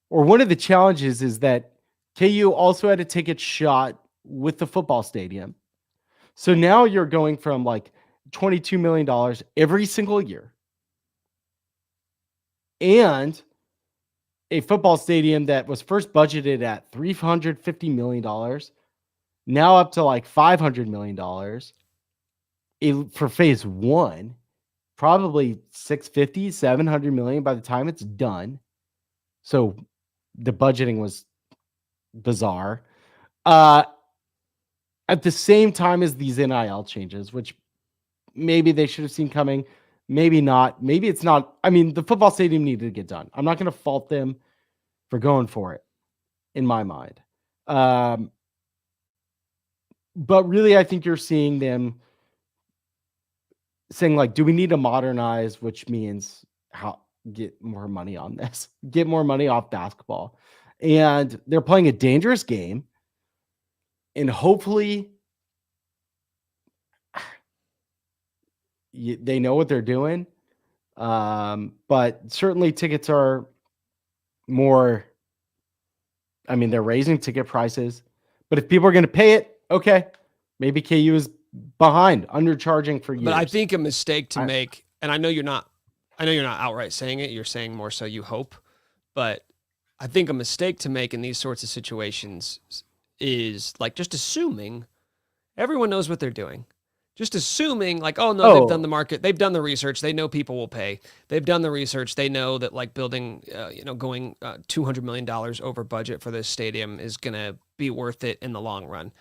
or one of the challenges, is that KU also had to take its shot with the football stadium. So now you're going from like $22 million every single year and a football stadium that was first budgeted at $350 million, now up to like $500 million for phase one, probably $650, $700 million by the time it's done. So the budgeting was bizarre. At the same time as these NIL changes, which maybe they should have seen coming, maybe not. Maybe it's not. I mean, the football stadium needed to get done. I'm not going to fault them for going for it, in my mind. But really, I think you're seeing them saying, like, do we need to modernize, which means how get more money on this, get more money off basketball. And they're playing a dangerous game. And hopefully they know what they're doing. But certainly tickets are more, I mean, they're raising ticket prices. But if people are going to pay it, okay, maybe KU is behind, undercharging for years. But I think a mistake to make, and I know you're not outright saying it, you're saying more so you hope, but I think a mistake to make in these sorts of situations is like just assuming everyone knows what they're doing. Just assuming like, oh no, they've done the market, they've done the research, they know people will pay. They've done the research, they know that like building, going $200 million over budget for this stadium is going to be worth it in the long run.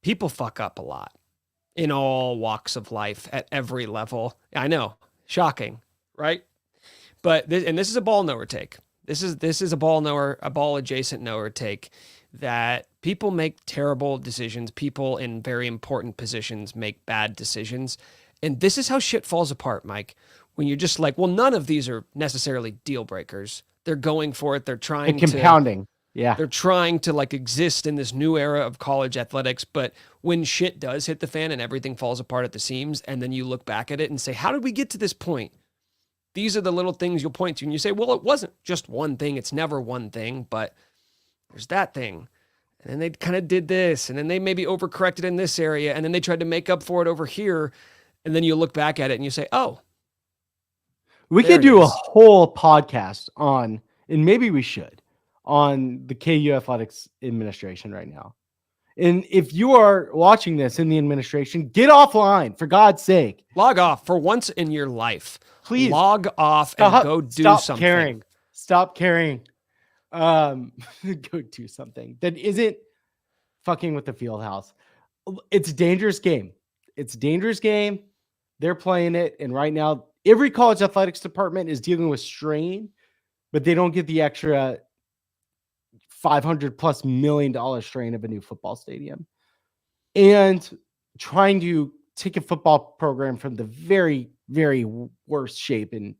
People fuck up a lot in all walks of life at every level. I know, shocking, right? But this is a ball knower take. This is a ball adjacent knower take, that people make terrible decisions. People in very important positions make bad decisions. And this is how shit falls apart, Mike. When you're just like, well, none of these are necessarily deal breakers. They're going for it. They're trying and compounding. Yeah. They're trying to like exist in this new era of college athletics. But when shit does hit the fan and everything falls apart at the seams, and then you look back at it and say, how did we get to this point? These are the little things you'll point to. And you say, well, it wasn't just one thing. It's never one thing, but there's that thing. And then they kind of did this, and then they maybe overcorrected in this area, and then they tried to make up for it over here. And then you look back at it and you say, oh. We could do a whole podcast on, and maybe we should, on the KU Athletics administration right now. And if you are watching this in the administration, get offline, for God's sake. Log off for once in your life. Please log off and go do something. Caring. Stop caring. Go do something that isn't fucking with the Fieldhouse. It's a dangerous game. It's a dangerous game. They're playing it. And right now, every college athletics department is dealing with strain, but they don't get the extra $500+ million strain of a new football stadium. And trying to take a football program from the very, very worst shape in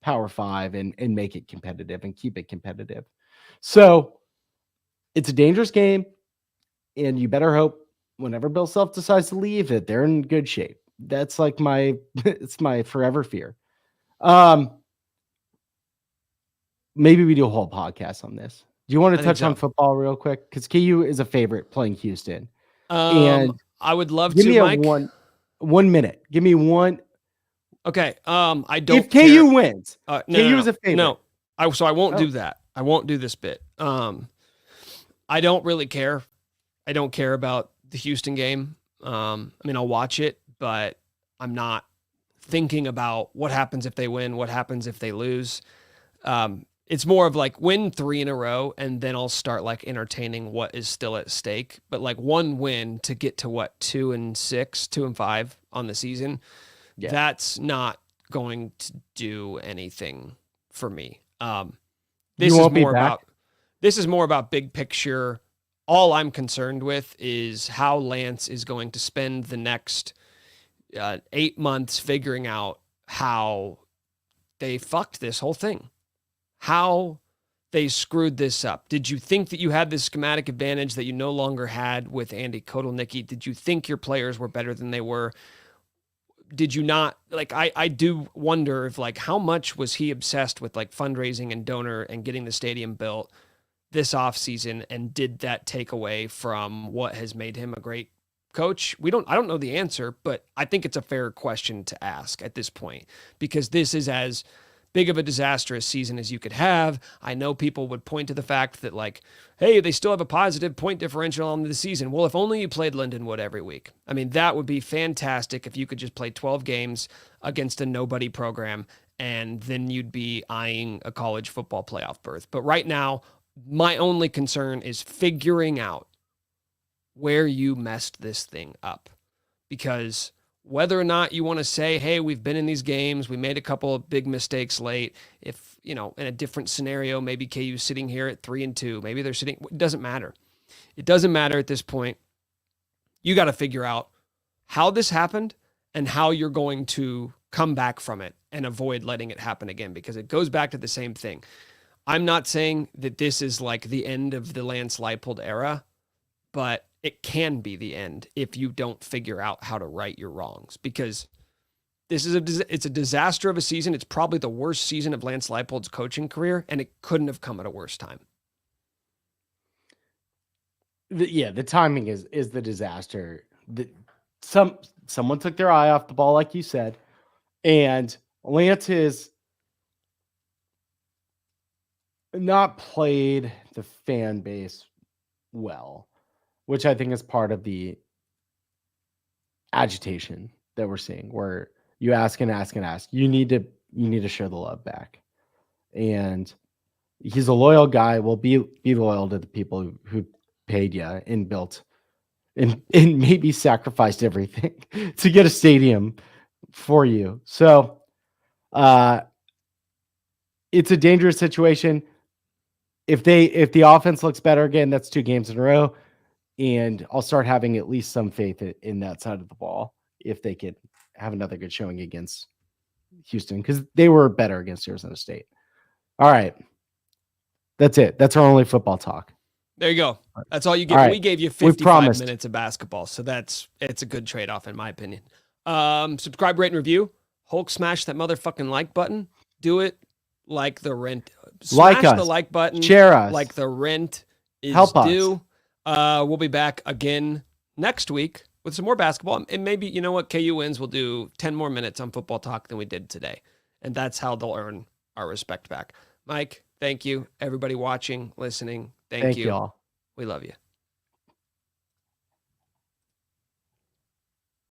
Power 5 and make it competitive and keep it competitive. So it's a dangerous game, and you better hope whenever Bill Self decides to leave that they're in good shape. That's like it's my forever fear. Maybe we do a whole podcast on this. Do you want I to think touch on so. football real quick? Because KU is a favorite playing Houston. And I would love give to, me a Mike. 1 minute. Give me one. Okay. I If don't care. KU wins, KU is a favorite. So I won't Oh, do that. I won't do this bit. I don't really care. I don't care about the Houston game. I mean, I'll watch it, but I'm not thinking about what happens if they win, what happens if they lose. It's more of like win 3 in a row, and then I'll start like entertaining what is still at stake. But like one win to get to what 2-6, 2-5 on the season, yeah. that's not going to do anything for me. You won't be back? This is more about big picture. All I'm concerned with is how Lance is going to spend the next 8 months figuring out how they fucked this whole thing, how they screwed this up. Did you think that you had this schematic advantage that you no longer had with Andy Kotelnicki? Did you think your players were better than they were? Did you not? Like, I do wonder if, like, how much was he obsessed with, like, fundraising and donor and getting the stadium built this offseason, and did that take away from what has made him a great coach? I don't know the answer, but I think it's a fair question to ask at this point, because this is as big of a disastrous season as you could have. I know people would point to the fact that, like, hey, they still have a positive point differential on the season. Well, if only you played Lindenwood every week. I mean, that would be fantastic if you could just play 12 games against a nobody program, and then you'd be eyeing a college football playoff berth. But right now, my only concern is figuring out where you messed this thing up. Because whether or not you want to say, hey, we've been in these games, we made a couple of big mistakes late. If, in a different scenario, maybe KU's sitting here at 3-2, maybe they're sitting, it doesn't matter. It doesn't matter at this point. You got to figure out how this happened and how you're going to come back from it and avoid letting it happen again, because it goes back to the same thing. I'm not saying that this is like the end of the Lance Leipold era, but it can be the end if you don't figure out how to right your wrongs, because it's a disaster of a season. It's probably the worst season of Lance Leipold's coaching career, and it couldn't have come at a worse time. The timing is the disaster. Someone took their eye off the ball, like you said, and Lance has not played the fan base well, which I think is part of the agitation that we're seeing, where you ask and ask and ask. You need to show the love back. And he's a loyal guy. Will be loyal to the people who paid you and built and maybe sacrificed everything to get a stadium for you. So it's a dangerous situation. If the offense looks better again, that's 2 games in a row. And I'll start having at least some faith in that side of the ball if they could have another good showing against Houston, because they were better against Arizona State. All right. That's it. That's our only football talk. There you go. That's all you get. All right. We gave you 55 minutes of basketball, so it's a good trade-off in my opinion. Subscribe, rate, and review. Hulk smash that motherfucking like button. Do it like the rent. Smash like us. The like button. Share us. Like the rent is Help due. We'll be back again next week with some more basketball. And maybe, you know what, KU wins, we'll do 10 more minutes on football talk than we did today. And that's how they'll earn our respect back. Mike, thank you. Everybody watching, listening, thank you. Y'all. We love you.